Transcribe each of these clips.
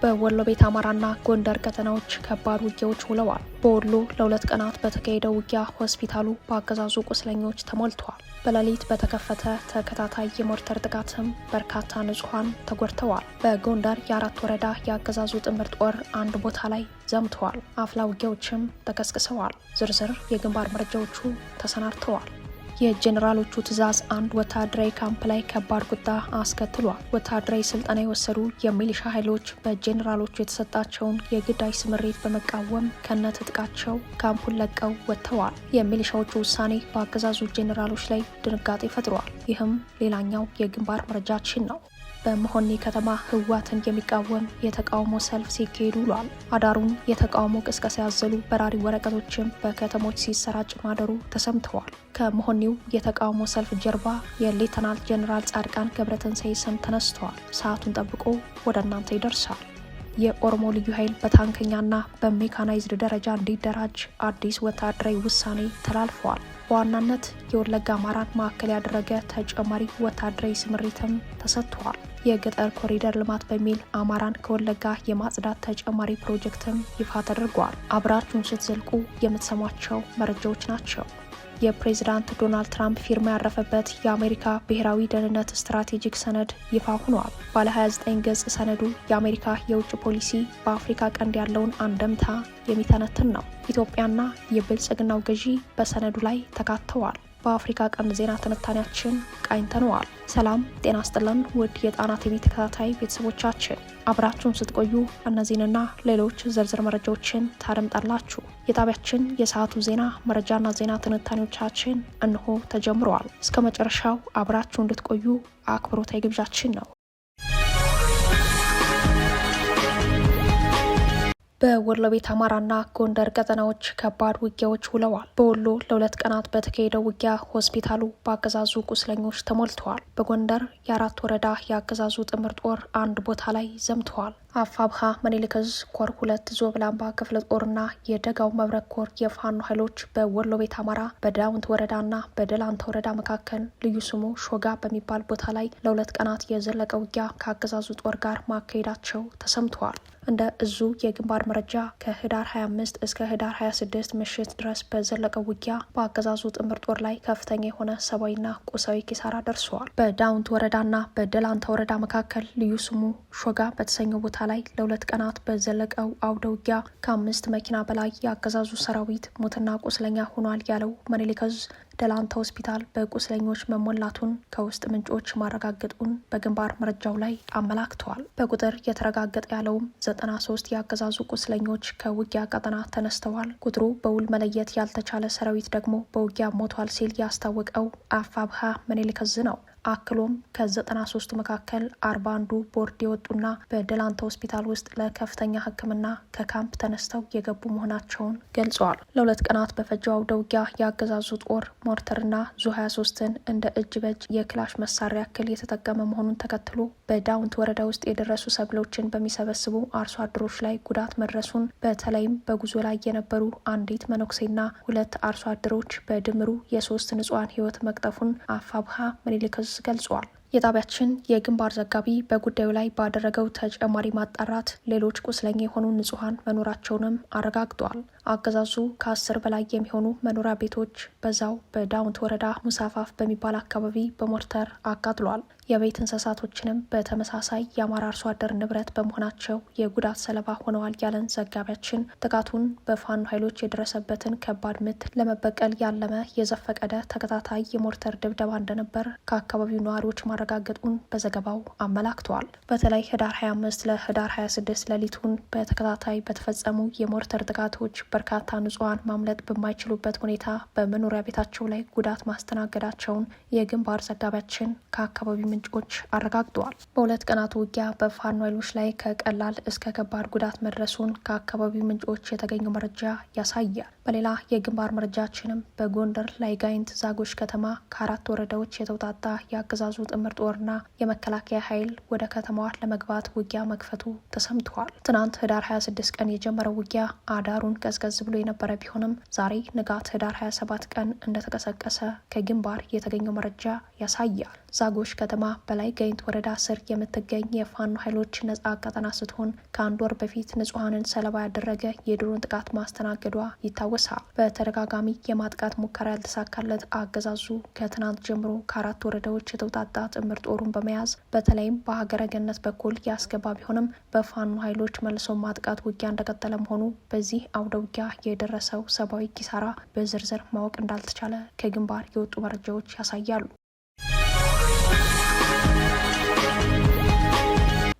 በወሎ ቤት አማራና ጎንደር ቀጠናዎች ከባድ ውጊያዎች ውለዋል። በወሎ ለሁለት ቀናት በተካሄደው ውጊያ ሆስፒታሉ በአገዛዙ ቁስለኞች ተሞልቷል። በሌሊት በተከፈተ ተከታታይ የሞርተር ጥቃትም በርካታ ንጹሐን ተጎድተዋል። በጎንደር የአራት ወረዳ የአገዛዙ ጥምር ጦር አንድ ቦታ ላይ ዘምተዋል። አፍላ ውጊያዎችም ተቀስቅሰዋል። ዝርዝር የግንባር መረጃዎቹ ተሰናድተዋል። የጄኔራሎቹ ትዕዛዝ አንድ ወታደራዊ ካምፕ ላይ ከባድ ቁጣ አስከትሏል። ወታደራዊ ስልጠና የወሰዱ የሚሊሻ ኃይሎች በጄኔራሎቹ የተሰጣቸውን የግዳጅ ስምሪት በመቃወም ከነትጥቃቸው ካምፑን ለቀው ወጥተዋል። የሚሊሻዎቹ ውሳኔ በአገዛዙ ጄኔራሎች ላይ ድንጋጤ ፈጥሯል። ይህም ሌላኛው የግንባር መረጃችን ነው። በመሆኒ ከተማ ህወሓትን የሚቃወም የተቃውሞ ሰልፍ ሲካሄድ ውሏል። አዳሩን የተቃውሞ ቅስቀሳ ያዘሉ በራሪ ወረቀቶችም በከተሞች ሲሰራጭ ማደሩ ተሰምተዋል። ከመሆኒው የተቃውሞ ሰልፍ ጀርባ የሌተናል ጄኔራል ጻድቃን ገብረትንሳኤ ስም ተነስተዋል። ሰዓቱን ጠብቆ ወደ እናንተ ይደርሳል። የኦሮሞ ልዩ ኃይል በታንከኛና በሜካናይዝድ ደረጃ እንዲደራጅ አዲስ ወታደራዊ ውሳኔ ተላልፈዋል። በዋናነት የወለጋ አማራን ማዕከል ያደረገ ተጨማሪ ወታደራዊ ስምሪትም ተሰጥቷል። የገጠር ኮሪደር ልማት በሚል አማራን ከወለጋ የማጽዳት ተጨማሪ ፕሮጀክትም ይፋ ተደርጓል። አብራችሁን ስትዘልቁ የምትሰሟቸው መረጃዎች ናቸው። የፕሬዝዳንት ዶናልድ ትራምፕ ፊርማ ያረፈበት የአሜሪካ ብሔራዊ ደህንነት ስትራቴጂክ ሰነድ ይፋ ሆኗል። ባለ 29 ገጽ ሰነዱ የአሜሪካ የውጭ ፖሊሲ በአፍሪካ ቀንድ ያለውን አንደምታ የሚተነትን ነው። ኢትዮጵያና የብልጽግናው ገዢ በሰነዱ ላይ ተካተዋል። በአፍሪካ ቀንድ ዜና ትንታኔያችን ቃኝተነዋል። ሰላም ጤና ስጥልን ውድ የጣና ቲቪ ተከታታይ ቤተሰቦቻችን፣ አብራችሁን ስትቆዩ እነዚህንና ሌሎች ዝርዝር መረጃዎችን ታደምጣላችሁ። የጣቢያችን የሰዓቱ ዜና መረጃና ዜና ትንታኔዎቻችን እንሆ ተጀምረዋል። እስከ መጨረሻው አብራችሁ እንድትቆዩ አክብሮታዊ ግብዣችን ነው። በወሎ ቤት አማራና ጎንደር ቀጠናዎች ከባድ ውጊያዎች ውለዋል። በወሎ ለሁለት ቀናት በተካሄደው ውጊያ ሆስፒታሉ በአገዛዙ ቁስለኞች ተሞልተዋል። በጎንደር የአራት ወረዳ የአገዛዙ ጥምር ጦር አንድ ቦታ ላይ ዘምተዋል። አፋብሃ ምኒልክ ዕዝ ኮር 2 ዞብላምባ ክፍለ ጦርና የደጋው መብረቅ ኮር የፋኖ ኃይሎች በወሎ ቤት አማራ በዳውንት ወረዳና በደላንታ ወረዳ መካከል ልዩ ስሙ ሾጋ በሚባል ቦታ ላይ ለሁለት ቀናት የዘለቀ ውጊያ ከአገዛዙ ጦር ጋር ማካሄዳቸው ተሰምተዋል። እንደ እዙ የግንባር መረጃ ከህዳር 25 እስከ ህዳር 26 ምሽት ድረስ በዘለቀው ውጊያ በአገዛዙ ጥምር ጦር ላይ ከፍተኛ የሆነ ሰብአዊና ቁሳዊ ኪሳራ ደርሰዋል። በዳውንት ወረዳና በደላንታ ወረዳ መካከል ልዩ ስሙ ሾጋ በተሰኘው ቦታ ላይ ለሁለት ቀናት በዘለቀው አውደ ውጊያ ከ5 መኪና በላይ የአገዛዙ ሰራዊት ሞትና ቁስለኛ ሆኗል ያለው ምኒልክ ዕዝ ደላንታ ሆስፒታል በቁስለኞች መሞላቱን ከውስጥ ምንጮች ማረጋገጡን በግንባር መረጃው ላይ አመላክተዋል። በቁጥር የተረጋገጠ ያለውም 93 የአገዛዙ ቁስለኞች ከውጊያ ቀጠና ተነስተዋል። ቁጥሩ በውል መለየት ያልተቻለ ሰራዊት ደግሞ በውጊያ ሞቷል ሲል ያስታወቀው አፋብሃ ምኒልክ ዕዝ ነው። አክሎም ከ93 መካከል 41ዱ ቦርድ የወጡና በደላንታ ሆስፒታል ውስጥ ለከፍተኛ ሕክምና ከካምፕ ተነስተው የገቡ መሆናቸውን ገልጸዋል። ለሁለት ቀናት በፈጀው አውደ ውጊያ የአገዛዙ ጦር ሞርተርና ዙ23ን እንደ እጅ በእጅ የክላሽ መሳሪያ ያክል የተጠቀመ መሆኑን ተከትሎ በዳውንት ወረዳ ውስጥ የደረሱ ሰብሎችን በሚሰበስቡ አርሶ አደሮች ላይ ጉዳት መድረሱን፣ በተለይም በጉዞ ላይ የነበሩ አንዲት መነኩሴና 2 አርሶ አደሮች በድምሩ የ3 ንጹሐን ሕይወት መቅጠፉን አፋብሃ ምኒልክ ዕዝ ገልጿል። የጣቢያችን የግንባር ዘጋቢ በጉዳዩ ላይ ባደረገው ተጨማሪ ማጣራት ሌሎች ቁስለኛ የሆኑ ንጹሐን መኖራቸውንም አረጋግጧል። አገዛዙ ከ10 በላይ የሚሆኑ መኖሪያ ቤቶች በዛው በዳውንት ወረዳ ሙሳፋፍ በሚባል አካባቢ በሞርተር አቃጥሏል። የቤት እንስሳቶችንም በተመሳሳይ የአማራ አርሶ አደር ንብረት በመሆናቸው የጉዳት ሰለባ ሆነዋል ያለን ዘጋቢያችን ጥቃቱን በፋኖ ኃይሎች የደረሰበትን ከባድ ምት ለመበቀል ያለመ የዘፈቀደ ተከታታይ የሞርተር ድብደባ እንደነበር ከአካባቢው ነዋሪዎች ማረጋገጡን በዘገባው አመላክተዋል። በተለይ ህዳር 25 ለህዳር 26 ሌሊቱን በተከታታይ በተፈጸሙ የሞርተር ጥቃቶች በርካታ ንጹሐን ማምለጥ በማይችሉበት ሁኔታ በመኖሪያ ቤታቸው ላይ ጉዳት ማስተናገዳቸውን የግንባር ዘጋቢያችን ከአካባቢው ምንጮች አረጋግጠዋል። በሁለት ቀናት ውጊያ በፋኖ ኃይሎች ላይ ከቀላል እስከ ከባድ ጉዳት መድረሱን ከአካባቢው ምንጮች የተገኘው መረጃ ያሳያል። በሌላ የግንባር መረጃችንም በጎንደር ላይ ጋይንት ዛጎች ከተማ ከ4 ወረዳዎች የተውጣጣ የአገዛዙ ጥምር ጦርና የመከላከያ ኃይል ወደ ከተማዋ ለመግባት ውጊያ መክፈቱ ተሰምተዋል። ትናንት ህዳር 26 ቀን የጀመረው ውጊያ አዳሩን ቀዝቀዝ ብሎ የነበረ ቢሆንም ዛሬ ንጋት ህዳር 27 ቀን እንደተቀሰቀሰ ከግንባር የተገኘው መረጃ ያሳያል። ዛጎች ከተማ ከተማ በላይ ጋይንት ወረዳ ስር የምትገኝ የፋኖ ኃይሎች ነጻ ቀጠና ስትሆን ከአንድ ወር በፊት ንጹሐንን ሰለባ ያደረገ የድሮን ጥቃት ማስተናገዷ ይታወሳል። በተደጋጋሚ የማጥቃት ሙከራ ያልተሳካለት አገዛዙ ከትናንት ጀምሮ ከ4 ወረዳዎች የተውጣጣ ጥምር ጦሩን በመያዝ በተለይም በሀገረ ገነት በኩል ያስገባ ቢሆንም በፋኖ ኃይሎች መልሶ ማጥቃት ውጊያ እንደቀጠለ መሆኑ በዚህ አውደ ውጊያ የደረሰው ሰብአዊ ኪሳራ በዝርዝር ማወቅ እንዳልተቻለ ከግንባር የወጡ መረጃዎች ያሳያሉ።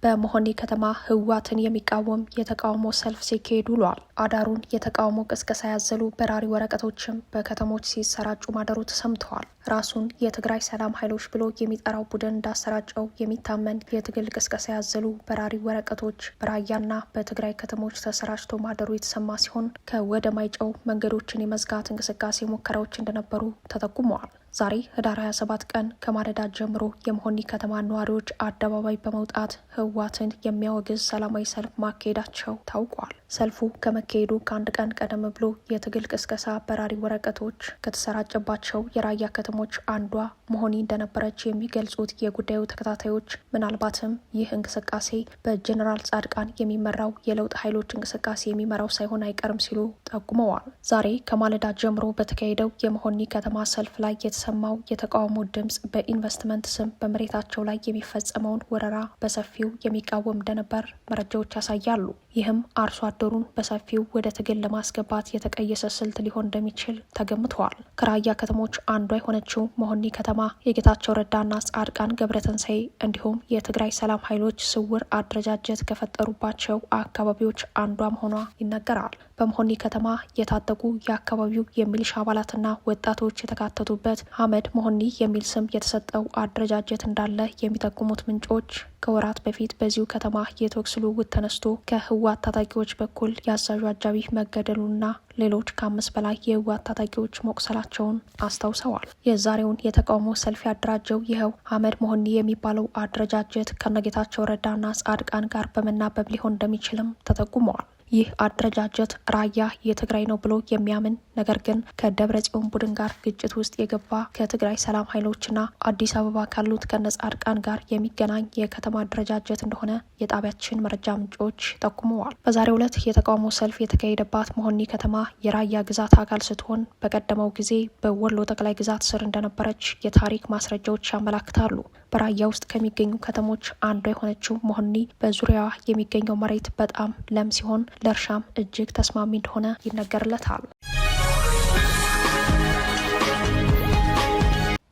በመሆኒ ከተማ ህወሓትን የሚቃወም የተቃውሞ ሰልፍ ሲካሄድ ውሏል። አዳሩን የተቃውሞ ቅስቀሳ ያዘሉ በራሪ ወረቀቶችም በከተሞች ሲሰራጩ ማደሩ ተሰምተዋል። ራሱን የትግራይ ሰላም ኃይሎች ብሎ የሚጠራው ቡድን እንዳሰራጨው የሚታመን የትግል ቅስቀሳ ያዘሉ በራሪ ወረቀቶች በራያና በትግራይ ከተሞች ተሰራጭቶ ማደሩ የተሰማ ሲሆን ከወደ ማይጨው መንገዶችን የመዝጋት እንቅስቃሴ ሙከራዎች እንደነበሩ ተጠቁመዋል። ዛሬ ህዳር 27 ቀን ከማለዳ ጀምሮ የመሆኒ ከተማ ነዋሪዎች አደባባይ በመውጣት ህወሓትን የሚያወግዝ ሰላማዊ ሰልፍ ማካሄዳቸው ታውቋል። ሰልፉ ከመካሄዱ ከአንድ ቀን ቀደም ብሎ የትግል ቅስቀሳ በራሪ ወረቀቶች ከተሰራጨባቸው የራያ ከተሞች አንዷ መሆኒ እንደነበረች የሚገልጹት የጉዳዩ ተከታታዮች ምናልባትም ይህ እንቅስቃሴ በጀኔራል ጻድቃን የሚመራው የለውጥ ኃይሎች እንቅስቃሴ የሚመራው ሳይሆን አይቀርም ሲሉ ጠቁመዋል። ዛሬ ከማለዳ ጀምሮ በተካሄደው የመሆኒ ከተማ ሰልፍ ላይ የተሰማው የተቃውሞ ድምጽ በኢንቨስትመንት ስም በመሬታቸው ላይ የሚፈጸመውን ወረራ በሰፊው የሚቃወም እንደነበር መረጃዎች ያሳያሉ። ይህም አርሶ አደሩን በሰፊው ወደ ትግል ለማስገባት የተቀየሰ ስልት ሊሆን እንደሚችል ተገምተዋል። ከራያ ከተሞች አንዷ የሆነችው መሆኒ ከተማ የጌታቸው ረዳና ጻድቃን ገብረተንሳይ እንዲሁም የትግራይ ሰላም ኃይሎች ስውር አደረጃጀት ከፈጠሩባቸው አካባቢዎች አንዷ መሆኗ ይነገራል። በመሆኒ ከተማ የታጠቁ የአካባቢው የሚሊሻ አባላትና ወጣቶች የተካተቱበት አህመድ መሆኒ የሚል ስም የተሰጠው አደረጃጀት እንዳለ የሚጠቁሙት ምንጮች ከወራት በፊት በዚሁ ከተማ የተኩስ ልውውጥ ተነስቶ ከህወሓት ታጣቂዎች በኩል የአዛዡ አጃቢ መገደሉና ሌሎች ከ5 በላይ የህወሓት ታጣቂዎች መቁሰላቸውን አስታውሰዋል። የዛሬውን የተቃውሞ ሰልፍ ያደራጀው ይኸው አህመድ መሆኒ የሚባለው አደረጃጀት ከነጌታቸው ረዳና ጻድቃን ጋር በመናበብ ሊሆን እንደሚችልም ተጠቁመዋል። ይህ አደረጃጀት ራያ የትግራይ ነው ብሎ የሚያምን ነገር ግን ከደብረ ጽዮን ቡድን ጋር ግጭት ውስጥ የገባ ከትግራይ ሰላም ኃይሎችና አዲስ አበባ ካሉት ከነጻድቃን ጋር የሚገናኝ የከተማ አደረጃጀት እንደሆነ የጣቢያችን መረጃ ምንጮች ጠቁመዋል። በዛሬው ዕለት የተቃውሞ ሰልፍ የተካሄደባት መሆኒ ከተማ የራያ ግዛት አካል ስትሆን በቀደመው ጊዜ በወሎ ጠቅላይ ግዛት ስር እንደነበረች የታሪክ ማስረጃዎች ያመላክታሉ። በራያ ውስጥ ከሚገኙ ከተሞች አንዷ የሆነችው መሆኒ በዙሪያዋ የሚገኘው መሬት በጣም ለም ሲሆን ለእርሻም እጅግ ተስማሚ እንደሆነ ይነገርለታል።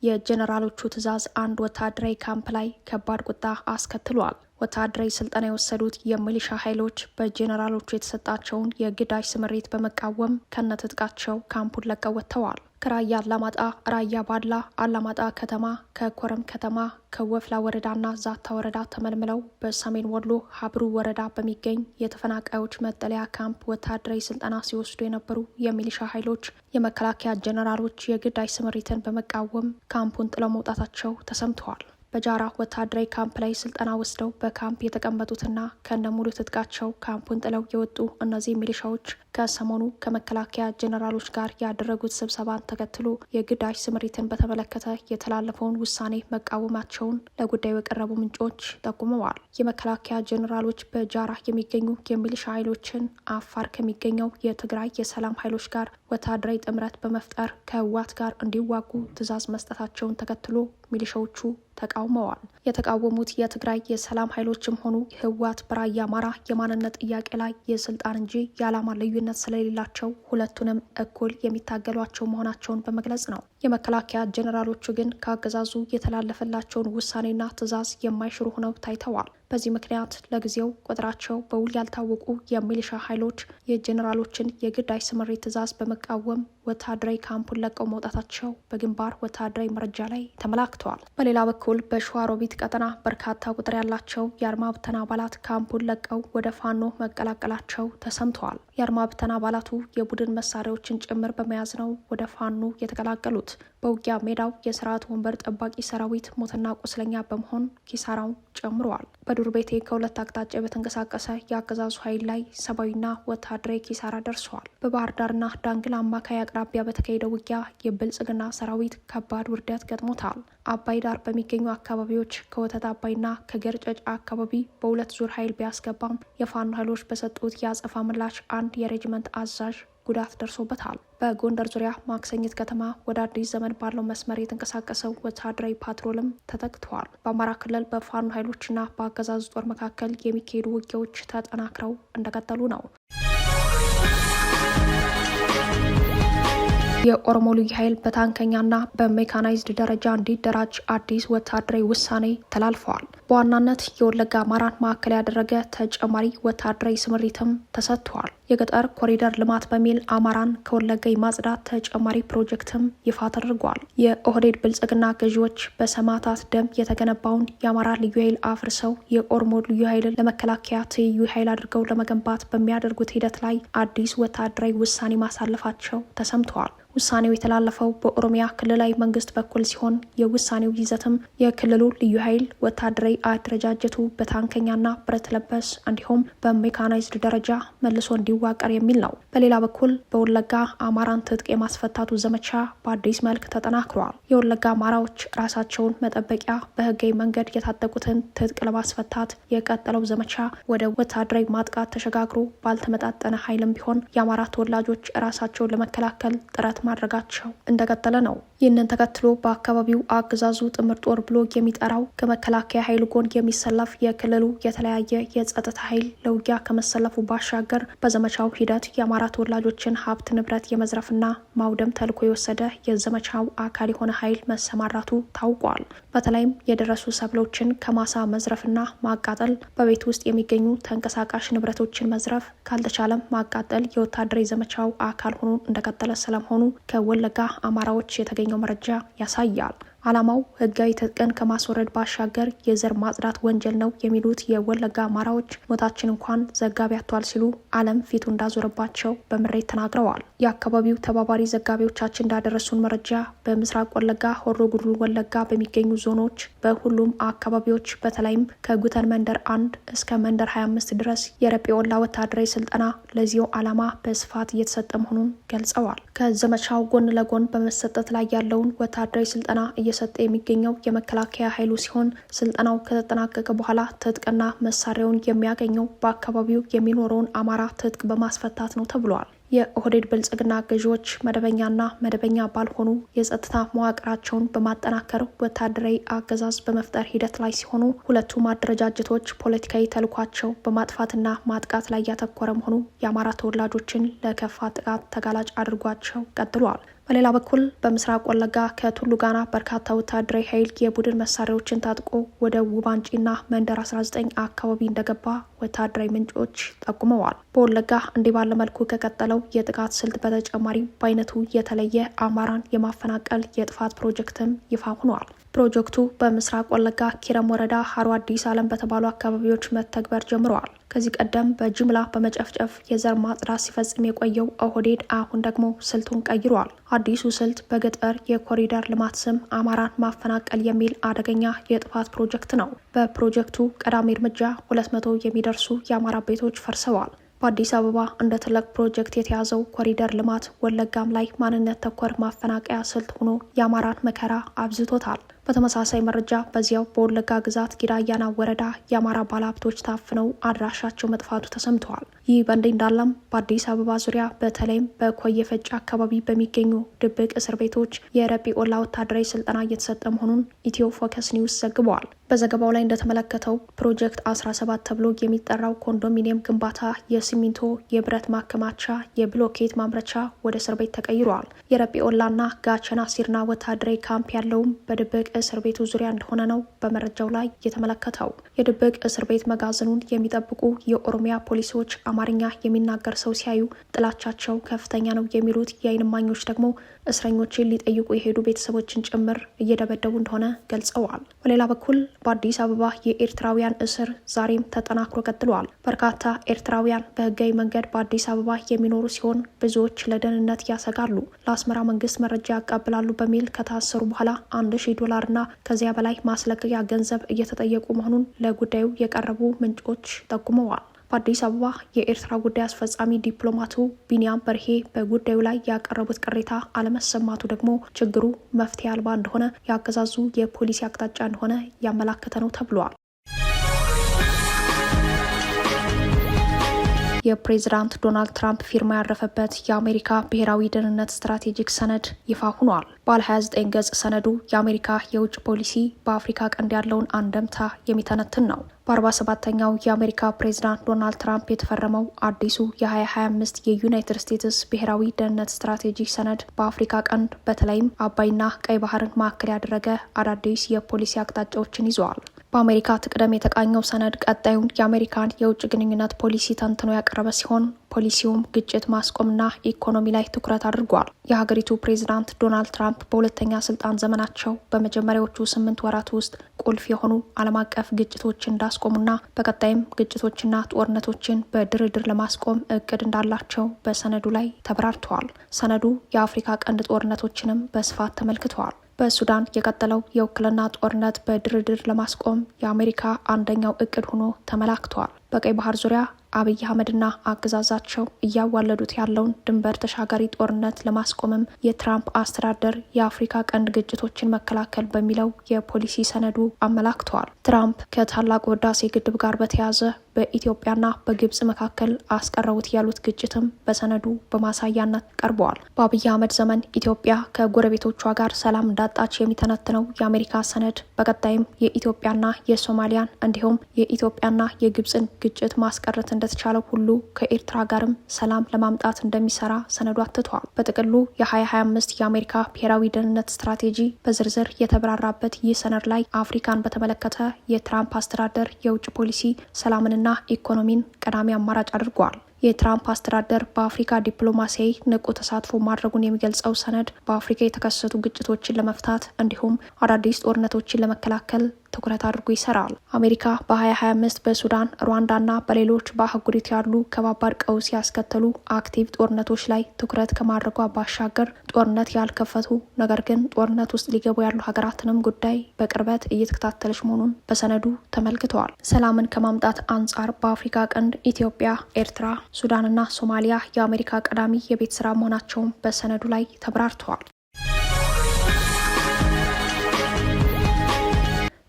የጄኔራሎቹ ትዕዛዝ አንድ ወታደራዊ ካምፕ ላይ ከባድ ቁጣ አስከትሏል። ወታደራዊ ስልጠና የወሰዱት የሚሊሻ ኃይሎች በጄኔራሎቹ የተሰጣቸውን የግዳጅ ስምሪት በመቃወም ከነትጥቃቸው ካምፑን ለቀው ወጥተዋል። ከራያ አላማጣ፣ ራያ ባላ፣ አላማጣ ከተማ፣ ከኮረም ከተማ፣ ከወፍላ ወረዳና ዛታ ወረዳ ተመልምለው በሰሜን ወሎ ሀብሩ ወረዳ በሚገኝ የተፈናቃዮች መጠለያ ካምፕ ወታደራዊ ስልጠና ሲወስዱ የነበሩ የሚሊሻ ኃይሎች የመከላከያ ጄኔራሎች የግዳጅ ስምሪትን በመቃወም ካምፑን ጥለው መውጣታቸው ተሰምተዋል። በጃራ ወታደራዊ ካምፕ ላይ ስልጠና ወስደው በካምፕ የተቀመጡትና ከነሙሉ ትጥቃቸው ካምፑን ጥለው የወጡ እነዚህ ሚሊሻዎች ከሰሞኑ ከመከላከያ ጄኔራሎች ጋር ያደረጉት ስብሰባን ተከትሎ የግዳጅ ስምሪትን በተመለከተ የተላለፈውን ውሳኔ መቃወማቸውን ለጉዳዩ የቀረቡ ምንጮች ጠቁመዋል። የመከላከያ ጄኔራሎች በጃራ የሚገኙ የሚሊሻ ኃይሎችን አፋር ከሚገኘው የትግራይ የሰላም ኃይሎች ጋር ወታደራዊ ጥምረት በመፍጠር ከህወሓት ጋር እንዲዋጉ ትዕዛዝ መስጠታቸውን ተከትሎ ሚሊሻዎቹ ተቃውመዋል። የተቃወሙት የትግራይ የሰላም ኃይሎችም ሆኑ ህወሓት በራያ አማራ የማንነት ጥያቄ ላይ የስልጣን እንጂ የዓላማ ልዩነት ስለሌላቸው ሁለቱንም እኩል የሚታገሏቸው መሆናቸውን በመግለጽ ነው። የመከላከያ ጄኔራሎቹ ግን ከአገዛዙ የተላለፈላቸውን ውሳኔና ትዕዛዝ የማይሽሩ ሆነው ታይተዋል። በዚህ ምክንያት ለጊዜው ቁጥራቸው በውል ያልታወቁ የሚሊሻ ኃይሎች የጄኔራሎችን የግዳጅ ስምሪት ትዕዛዝ በመቃወም ወታደራዊ ካምፑን ለቀው መውጣታቸው በግንባር ወታደራዊ መረጃ ላይ ተመላክተዋል። በሌላ በኩል በሸዋሮቢት ቀጠና በርካታ ቁጥር ያላቸው የአድማ ብተና አባላት ካምፑን ለቀው ወደ ፋኖ መቀላቀላቸው ተሰምተዋል። የአድማ ብተና አባላቱ የቡድን መሳሪያዎችን ጭምር በመያዝ ነው ወደ ፋኖ የተቀላቀሉት። በውጊያ ሜዳው የስርዓት ወንበር ጠባቂ ሰራዊት ሞትና ቁስለኛ በመሆን ኪሳራው ጨምረዋል። በዱር ቤቴ ከሁለት አቅጣጫ በተንቀሳቀሰ የአገዛዙ ኃይል ላይ ሰብአዊና ወታደራዊ ኪሳራ ደርሰዋል። በባህር ዳርና ዳንግላ አማካይ አቅራቢያ በተካሄደ ውጊያ የብልጽግና ሰራዊት ከባድ ውርደት ገጥሞታል። አባይ ዳር በሚገኙ አካባቢዎች ከወተት አባይና ከገርጨጫ አካባቢ በሁለት ዙር ኃይል ቢያስገባም የፋኖ ኃይሎች በሰጡት የአጸፋ ምላሽ አንድ የሬጅመንት አዛዥ ጉዳት ደርሶበታል። በጎንደር ዙሪያ ማክሰኝት ከተማ ወደ አዲስ ዘመን ባለው መስመር የተንቀሳቀሰው ወታደራዊ ፓትሮልም ተጠቅተዋል። በአማራ ክልል በፋኖ ኃይሎችና በአገዛዙ ጦር መካከል የሚካሄዱ ውጊያዎች ተጠናክረው እንደቀጠሉ ነው። የኦሮሞ ልዩ ኃይል በታንከኛና በሜካናይዝድ ደረጃ እንዲደራጅ አዲስ ወታደራዊ ውሳኔ ተላልፈዋል። በዋናነት የወለጋ አማራን ማዕከል ያደረገ ተጨማሪ ወታደራዊ ስምሪትም ተሰጥቷል። የገጠር ኮሪደር ልማት በሚል አማራን ከወለጋ የማጽዳት ተጨማሪ ፕሮጀክትም ይፋ ተደርጓል። የኦህዴድ ብልጽግና ገዢዎች በሰማዕታት ደም የተገነባውን የአማራ ልዩ ኃይል አፍርሰው የኦሮሞ ልዩ ኃይልን ለመከላከያ ትይዩ ኃይል አድርገው ለመገንባት በሚያደርጉት ሂደት ላይ አዲስ ወታደራዊ ውሳኔ ማሳለፋቸው ተሰምተዋል። ውሳኔው የተላለፈው በኦሮሚያ ክልላዊ መንግስት በኩል ሲሆን የውሳኔው ይዘትም የክልሉ ልዩ ኃይል ወታደራዊ አደረጃጀቱ በታንከኛና ብረት ለበስ እንዲሁም በሜካናይዝድ ደረጃ መልሶ እንዲዋቀር የሚል ነው። በሌላ በኩል በወለጋ አማራን ትጥቅ የማስፈታቱ ዘመቻ በአዲስ መልክ ተጠናክሯል። የወለጋ አማራዎች ራሳቸውን መጠበቂያ በህጋዊ መንገድ የታጠቁትን ትጥቅ ለማስፈታት የቀጠለው ዘመቻ ወደ ወታደራዊ ማጥቃት ተሸጋግሮ ባልተመጣጠነ ኃይልም ቢሆን የአማራ ተወላጆች ራሳቸውን ለመከላከል ጥረት ማድረጋቸው እንደቀጠለ ነው። ይህንን ተከትሎ በአካባቢው አገዛዙ ጥምር ጦር ብሎ የሚጠራው ከመከላከያ ኃይል ጎን የሚሰለፍ የክልሉ የተለያየ የጸጥታ ኃይል ለውጊያ ከመሰለፉ ባሻገር በዘመቻው ሂደት የአማራ ተወላጆችን ሀብት ንብረት የመዝረፍና ማውደም ተልዕኮ የወሰደ የዘመቻው አካል የሆነ ኃይል መሰማራቱ ታውቋል። በተለይም የደረሱ ሰብሎችን ከማሳ መዝረፍና ማቃጠል፣ በቤት ውስጥ የሚገኙ ተንቀሳቃሽ ንብረቶችን መዝረፍ፣ ካልተቻለም ማቃጠል የወታደራዊ ዘመቻው አካል ሆኖ እንደቀጠለ ስለመሆኑ ከወለጋ አማራዎች የተገኘው መረጃ ያሳያል። ዓላማው ህጋዊ ትጥቅን ከማስወረድ ባሻገር የዘር ማጽዳት ወንጀል ነው የሚሉት የወለጋ አማራዎች ሞታችን እንኳን ዘጋቢ አጥቷል ሲሉ ዓለም ፊቱ እንዳዞረባቸው በምሬት ተናግረዋል። የአካባቢው ተባባሪ ዘጋቢዎቻችን እንዳደረሱን መረጃ በምስራቅ ወለጋ ሆሮ ጉዱሩ ወለጋ በሚገኙ ዞኖች በሁሉም አካባቢዎች በተለይም ከጉተን መንደር 1 እስከ መንደር 25 ድረስ የረጴ ወላ ወታደራዊ ስልጠና ለዚሁ ዓላማ በስፋት እየተሰጠ መሆኑን ገልጸዋል። ከዘመቻው ጎን ለጎን በመሰጠት ላይ ያለውን ወታደራዊ ስልጠና እየሰጠ የሚገኘው የመከላከያ ኃይሉ ሲሆን ስልጠናው ከተጠናቀቀ በኋላ ትጥቅና መሳሪያውን የሚያገኘው በአካባቢው የሚኖረውን አማራ ትጥቅ በማስፈታት ነው ተብሏል። የኦህዴድ ብልጽግና ገዢዎች መደበኛና መደበኛ ባልሆኑ የጸጥታ መዋቅራቸውን በማጠናከር ወታደራዊ አገዛዝ በመፍጠር ሂደት ላይ ሲሆኑ ሁለቱም አደረጃጀቶች ፖለቲካዊ ተልዕኳቸው በማጥፋትና ማጥቃት ላይ ያተኮረ መሆኑ የአማራ ተወላጆችን ለከፋ ጥቃት ተጋላጭ አድርጓቸው ቀጥሏል። በሌላ በኩል በምስራቅ ወለጋ ከቱሉ ጋና በርካታ ወታደራዊ ኃይል የቡድን መሳሪያዎችን ታጥቆ ወደ ውባንጪና መንደር 19 አካባቢ እንደገባ ወታደራዊ ምንጮች ጠቁመዋል። በወለጋ እንዲህ ባለ መልኩ ከቀጠለው የጥቃት ስልት በተጨማሪ በአይነቱ የተለየ አማራን የማፈናቀል የጥፋት ፕሮጀክትም ይፋ ሆኗል። ፕሮጀክቱ በምስራቅ ወለጋ ኪረም ወረዳ ሀሮ አዲስ ዓለም በተባሉ አካባቢዎች መተግበር ጀምረዋል። ከዚህ ቀደም በጅምላ በመጨፍጨፍ የዘር ማጽዳት ሲፈጽም የቆየው ኦህዴድ አሁን ደግሞ ስልቱን ቀይሯል። አዲሱ ስልት በገጠር የኮሪደር ልማት ስም አማራን ማፈናቀል የሚል አደገኛ የጥፋት ፕሮጀክት ነው። በፕሮጀክቱ ቀዳሚ እርምጃ 200 የሚደርሱ የአማራ ቤቶች ፈርሰዋል። በአዲስ አበባ እንደ ትልቅ ፕሮጀክት የተያዘው ኮሪደር ልማት ወለጋም ላይ ማንነት ተኮር ማፈናቀያ ስልት ሆኖ የአማራን መከራ አብዝቶታል። በተመሳሳይ መረጃ በዚያው በወለጋ ግዛት ጊዳያና ወረዳ የአማራ ባለሀብቶች ታፍነው አድራሻቸው መጥፋቱ ተሰምተዋል። ይህ በእንዲህ እንዳለም በአዲስ አበባ ዙሪያ በተለይም በኮየ ፈጬ አካባቢ በሚገኙ ድብቅ እስር ቤቶች የረጴ ወላ ወታደራዊ ስልጠና እየተሰጠ መሆኑን ኢትዮ ፎከስ ኒውስ ዘግበዋል። በዘገባው ላይ እንደተመለከተው ፕሮጀክት 17 ተብሎ የሚጠራው ኮንዶሚኒየም ግንባታ የሲሚንቶ፣ የብረት ማከማቻ፣ የብሎኬት ማምረቻ ወደ እስር ቤት ተቀይሯል። የረጴ ወላና ጋቸና ሲርና ወታደራዊ ካምፕ ያለውም በድብቅ እስር ቤቱ ዙሪያ እንደሆነ ነው በመረጃው ላይ የተመለከተው። የድብቅ እስር ቤት መጋዘኑን የሚጠብቁ የኦሮሚያ ፖሊሶች አማርኛ የሚናገር ሰው ሲያዩ ጥላቻቸው ከፍተኛ ነው የሚሉት የዓይን እማኞች ደግሞ እስረኞችን ሊጠይቁ የሄዱ ቤተሰቦችን ጭምር እየደበደቡ እንደሆነ ገልጸዋል። በሌላ በኩል በአዲስ አበባ የኤርትራውያን እስር ዛሬም ተጠናክሮ ቀጥሏል። በርካታ ኤርትራውያን በህጋዊ መንገድ በአዲስ አበባ የሚኖሩ ሲሆን ብዙዎች ለደህንነት ያሰጋሉ። ለአስመራ መንግስት መረጃ ያቀብላሉ በሚል ከታሰሩ በኋላ $1000ና ከዚያ በላይ ማስለቀቂያ ገንዘብ እየተጠየቁ መሆኑን ለጉዳዩ የቀረቡ ምንጮች ጠቁመዋል። በአዲስ አበባ የኤርትራ ጉዳይ አስፈጻሚ ዲፕሎማቱ ቢኒያም በርሄ በጉዳዩ ላይ ያቀረቡት ቅሬታ አለመሰማቱ ደግሞ ችግሩ መፍትሄ አልባ እንደሆነ ያገዛዙ የፖሊሲ አቅጣጫ እንደሆነ ያመላከተ ነው ተብሏል። የፕሬዝዳንት ዶናልድ ትራምፕ ፊርማ ያረፈበት የአሜሪካ ብሔራዊ ደህንነት ስትራቴጂክ ሰነድ ይፋ ሆኗል። ባለ 29 ገጽ ሰነዱ የአሜሪካ የውጭ ፖሊሲ በአፍሪካ ቀንድ ያለውን አንደምታ የሚተነትን ነው። በ47ኛው የአሜሪካ ፕሬዝዳንት ዶናልድ ትራምፕ የተፈረመው አዲሱ የ2025 የዩናይትድ ስቴትስ ብሔራዊ ደህንነት ስትራቴጂ ሰነድ በአፍሪካ ቀንድ በተለይም አባይና ቀይ ባህርን ማዕከል ያደረገ አዳዲስ የፖሊሲ አቅጣጫዎችን ይዘዋል። በአሜሪካ ትቅደም የተቃኘው ሰነድ ቀጣዩን የአሜሪካን የውጭ ግንኙነት ፖሊሲ ተንትኖ ያቀረበ ሲሆን ፖሊሲውም ግጭት ማስቆምና ኢኮኖሚ ላይ ትኩረት አድርጓል። የሀገሪቱ ፕሬዝዳንት ዶናልድ ትራምፕ በሁለተኛ ስልጣን ዘመናቸው በመጀመሪያዎቹ 8 ወራት ውስጥ ቁልፍ የሆኑ ዓለም አቀፍ ግጭቶችን እንዳስቆሙና በቀጣይም ግጭቶችና ጦርነቶችን በድርድር ለማስቆም እቅድ እንዳላቸው በሰነዱ ላይ ተብራርተዋል። ሰነዱ የአፍሪካ ቀንድ ጦርነቶችንም በስፋት ተመልክተዋል። በሱዳን የቀጠለው የውክልና ጦርነት በድርድር ለማስቆም የአሜሪካ አንደኛው እቅድ ሆኖ ተመላክቷል። በቀይ ባህር ዙሪያ አብይ አህመድና አገዛዛቸው እያዋለዱት ያለውን ድንበር ተሻጋሪ ጦርነት ለማስቆምም የትራምፕ አስተዳደር የአፍሪካ ቀንድ ግጭቶችን መከላከል በሚለው የፖሊሲ ሰነዱ አመላክተዋል። ትራምፕ ከታላቁ ህዳሴ ግድብ ጋር በተያያዘ በኢትዮጵያና በግብጽ መካከል አስቀረውት ያሉት ግጭትም በሰነዱ በማሳያነት ቀርበዋል። በአብይ አህመድ ዘመን ኢትዮጵያ ከጎረቤቶቿ ጋር ሰላም እንዳጣች የሚተነትነው የአሜሪካ ሰነድ በቀጣይም የኢትዮጵያና የሶማሊያን እንዲሁም የኢትዮጵያና የግብጽን ግጭት ማስቀረት እንደተቻለው ሁሉ ከኤርትራ ጋርም ሰላም ለማምጣት እንደሚሰራ ሰነዱ አትቷል። በጥቅሉ የ2025 የአሜሪካ ብሔራዊ ደህንነት ስትራቴጂ በዝርዝር የተብራራበት ይህ ሰነድ ላይ አፍሪካን በተመለከተ የትራምፕ አስተዳደር የውጭ ፖሊሲ ሰላምንና ኢኮኖሚን ቀዳሚ አማራጭ አድርጓል። የትራምፕ አስተዳደር በአፍሪካ ዲፕሎማሲያዊ ንቁ ተሳትፎ ማድረጉን የሚገልጸው ሰነድ በአፍሪካ የተከሰቱ ግጭቶችን ለመፍታት እንዲሁም አዳዲስ ጦርነቶችን ለመከላከል ትኩረት አድርጎ ይሰራል። አሜሪካ በ2025 በሱዳን፣ ሩዋንዳና በሌሎች በአህጉሪቱ ያሉ ከባባድ ቀውስ ያስከተሉ አክቲቭ ጦርነቶች ላይ ትኩረት ከማድረጓ ባሻገር ጦርነት ያልከፈቱ ነገር ግን ጦርነት ውስጥ ሊገቡ ያሉ ሀገራትንም ጉዳይ በቅርበት እየተከታተለች መሆኑን በሰነዱ ተመልክተዋል። ሰላምን ከማምጣት አንጻር በአፍሪካ ቀንድ ኢትዮጵያ፣ ኤርትራ፣ ሱዳንና ሶማሊያ የአሜሪካ ቀዳሚ የቤት ስራ መሆናቸውን በሰነዱ ላይ ተብራርተዋል።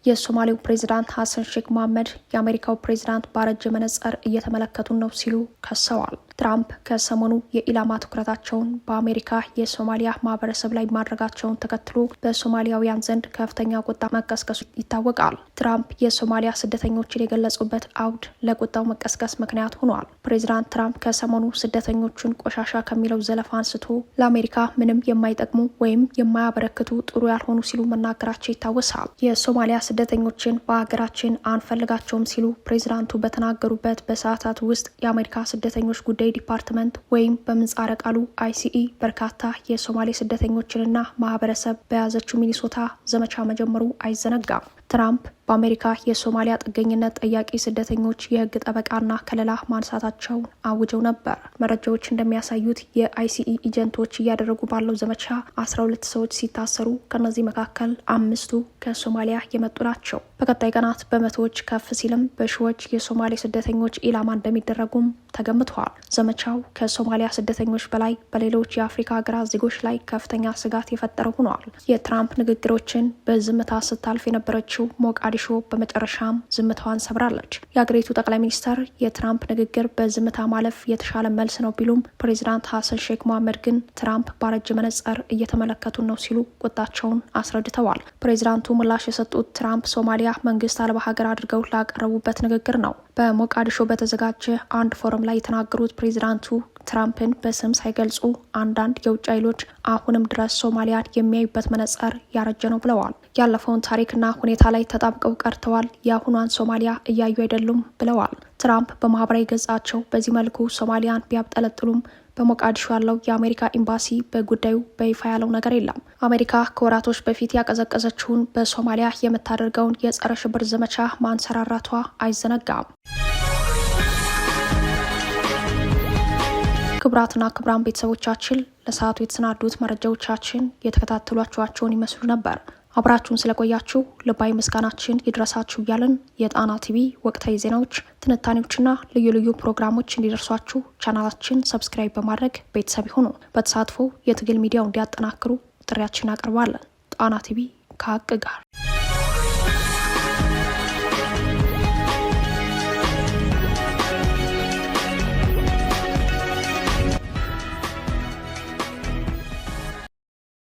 የሶማሌው ፕሬዝዳንት ሀሰን ሼክ መሐመድ የአሜሪካው ፕሬዝዳንት ባረጀ መነጽር እየተመለከቱን ነው ሲሉ ከሰዋል። ትራምፕ ከሰሞኑ የኢላማ ትኩረታቸውን በአሜሪካ የሶማሊያ ማህበረሰብ ላይ ማድረጋቸውን ተከትሎ በሶማሊያውያን ዘንድ ከፍተኛ ቁጣ መቀስቀሱ ይታወቃል። ትራምፕ የሶማሊያ ስደተኞችን የገለጹበት አውድ ለቁጣው መቀስቀስ ምክንያት ሆኗል። ፕሬዝዳንት ትራምፕ ከሰሞኑ ስደተኞቹን ቆሻሻ ከሚለው ዘለፋ አንስቶ ለአሜሪካ ምንም የማይጠቅሙ ወይም የማያበረክቱ ጥሩ ያልሆኑ ሲሉ መናገራቸው ይታወሳል። የሶማሊያ ስደተኞችን በሀገራችን አንፈልጋቸውም ሲሉ ፕሬዝዳንቱ በተናገሩበት በሰዓታት ውስጥ የአሜሪካ ስደተኞች ጉዳይ ዲፓርትመንት ወይም በምህጻረ ቃሉ አይሲኢ በርካታ የሶማሌ ስደተኞችንና ማህበረሰብ በያዘችው ሚኒሶታ ዘመቻ መጀመሩ አይዘነጋም። ትራምፕ በአሜሪካ የሶማሊያ ጥገኝነት ጠያቂ ስደተኞች የህግ ጠበቃና ከለላ ማንሳታቸውን አውጀው ነበር። መረጃዎች እንደሚያሳዩት የአይሲኢ ኤጀንቶች እያደረጉ ባለው ዘመቻ 12 ሰዎች ሲታሰሩ ከነዚህ መካከል 5ቱ ከሶማሊያ የመጡ ናቸው። በቀጣይ ቀናት በመቶዎች ከፍ ሲልም በሺዎች የሶማሌ ስደተኞች ኢላማ እንደሚደረጉም ተገምተዋል። ዘመቻው ከሶማሊያ ስደተኞች በላይ በሌሎች የአፍሪካ ሀገራት ዜጎች ላይ ከፍተኛ ስጋት የፈጠረ ሆኗል። የትራምፕ ንግግሮችን በዝምታ ስታልፍ የነበረችው ሞቃዲሾ በመጨረሻም ዝምታዋን ሰብራለች። የአገሪቱ ጠቅላይ ሚኒስተር የትራምፕ ንግግር በዝምታ ማለፍ የተሻለ መልስ ነው ቢሉም ፕሬዚዳንት ሀሰን ሼክ መሐመድ ግን ትራምፕ ባረጀ መነጽር እየተመለከቱን ነው ሲሉ ቁጣቸውን አስረድተዋል። ፕሬዚዳንቱ ምላሽ የሰጡት ትራምፕ ሶማሊያ መንግስት አልባ ሀገር አድርገው ላቀረቡበት ንግግር ነው። በሞቃዲሾ በተዘጋጀ አንድ ፎረም ላይ የተናገሩት ፕሬዚዳንቱ ትራምፕን በስም ሳይገልጹ አንዳንድ የውጭ ኃይሎች አሁንም ድረስ ሶማሊያን የሚያዩበት መነጽር ያረጀ ነው ብለዋል። ያለፈውን ታሪክና ሁኔታ ላይ ተጣብቀው ቀርተዋል፣ የአሁኗን ሶማሊያ እያዩ አይደሉም ብለዋል። ትራምፕ በማህበራዊ ገጻቸው በዚህ መልኩ ሶማሊያን ቢያብጠለጥሉም በሞቃዲሾ ያለው የአሜሪካ ኤምባሲ በጉዳዩ በይፋ ያለው ነገር የለም። አሜሪካ ከወራቶች በፊት ያቀዘቀዘችውን በሶማሊያ የምታደርገውን የጸረ ሽብር ዘመቻ ማንሰራራቷ አይዘነጋም። ክቡራትና ክቡራን ቤተሰቦቻችን ለሰዓቱ የተሰናዱት መረጃዎቻችን የተከታተሏቸውን ይመስሉ ነበር። አብራችሁን ስለቆያችሁ ልባዊ ምስጋናችን ይድረሳችሁ እያልን የጣና ቲቪ ወቅታዊ ዜናዎች፣ ትንታኔዎችና ልዩ ልዩ ፕሮግራሞች እንዲደርሷችሁ ቻናላችን ሰብስክራይብ በማድረግ ቤተሰብ ይሁኑ። በተሳትፎ የትግል ሚዲያው እንዲያጠናክሩ ጥሪያችን እናቀርባለን። ጣና ቲቪ ከሀቅ ጋር